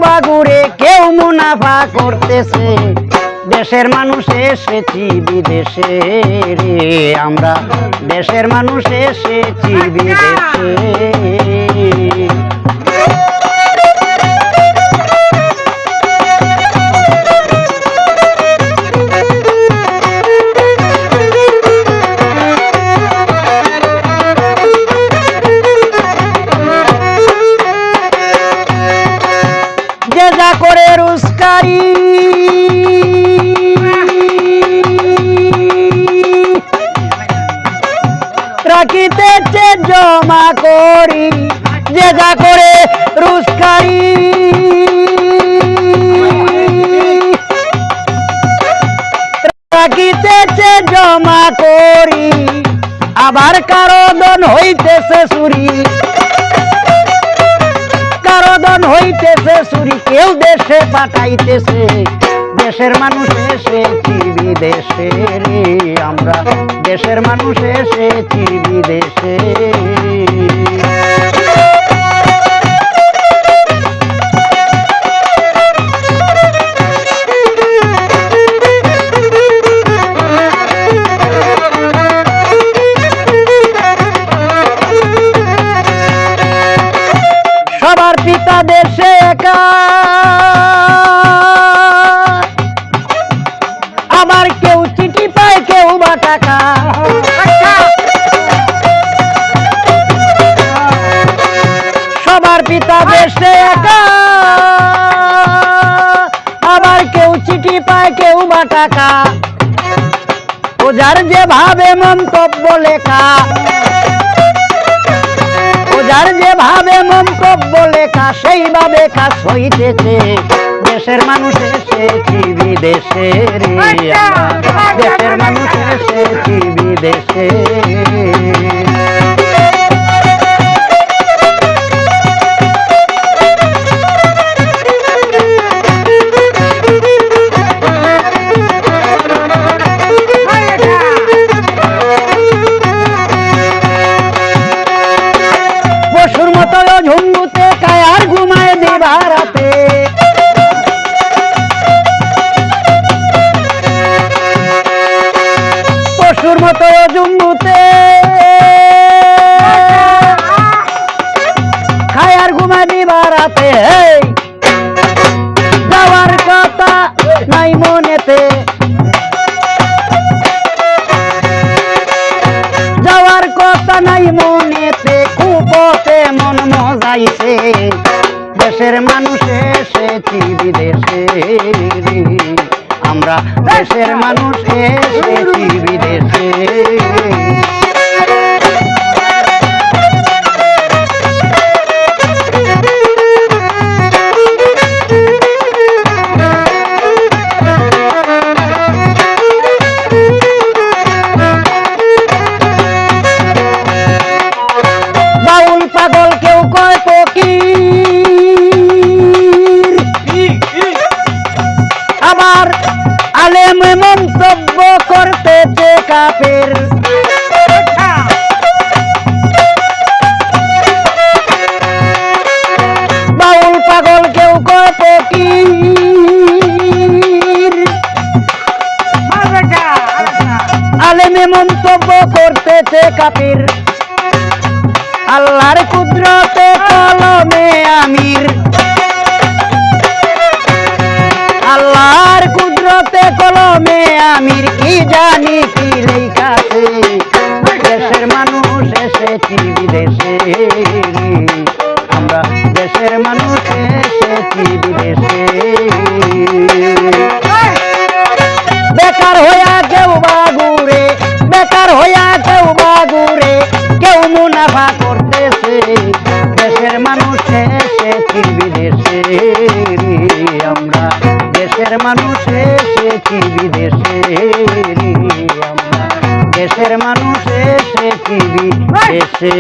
বা ঘুরে কেউ মুনাফা করতেছে, দেশের মানুষ এসেছি বিদেশে রে, আমরা দেশের মানুষ এসেছি বিদেশে। যে যা করে রুস্কারি রাখিতেছে জমা করি, যে যা করে রুস্কারি রাখিতেছে জমা করি, আবার কারো দন হইতেছে চুরি, কারো দন হইতেছে চুরি, কেউ দেশে পাঠাইতেছে, দেশের মানুষ এসেছি বিদেশে রে, আমরা দেশের মানুষ এসেছি বিদেশে। সবার পিতা দেশে একা, আবার কেউ চিঠি পায় কেউ বা টাকা, সবার পিতা দেশে একা, আবার কেউ চিঠি পায় কেউ বা টাকা, ও যার যেভাবে মন্তব্য লেখা, ও যার যেভাবে মন্তব্য লেখা সেইভাবে কাজ হইতেছে, দেশের মানুষ এসেছি বিদেশে রে, আমরা দেশের মানুষ এসেছি বিদেশে। পশুর মতো ঝুমুতে কায়ার ঘুমায় দিবা রাতে, পশুর মতো ঝুমুতে কায়ার ঘুমায় দিবা রাতে, যাওয়ার কথা নাই মনেতে, যাওয়ার কথা নাই মনেতে, কুপতে মন মজাইছে, দেশের মানুষ এসেছি বিদেশে রে, আমরা দেশের মানুষ এসেছি বিদেশে। বাউল পাগল কেউ কয় ফকির, আবার আলেম মন্তব্য করতেছে কাফের, বাউল পাগল কেউ কয় ফকির, আলেমে মন্তব্য করতেছে কাফের, আল্লাহর কুদরতে কলমে আমির, আল্লাহর কুদরতে কলমে আমির, কি জানি কি লেখাছে, দেশের মানুষ এসেছি বিদেশে রে, আমরা দেশের মানুষ এসেছি বিদেশে। বেকার হইয়া কেউ বা ঘুরে, বেকার হইয়া কেউ বা ঘুরে, কেউ মুনাফা করতেছে, দেশের মানুষ এসেছি বিদেশে রে, আমরা দেশের মানুষ এসেছি বিদেশে রে, আমরা দেশের মানুষ এসেছি বিদেশে।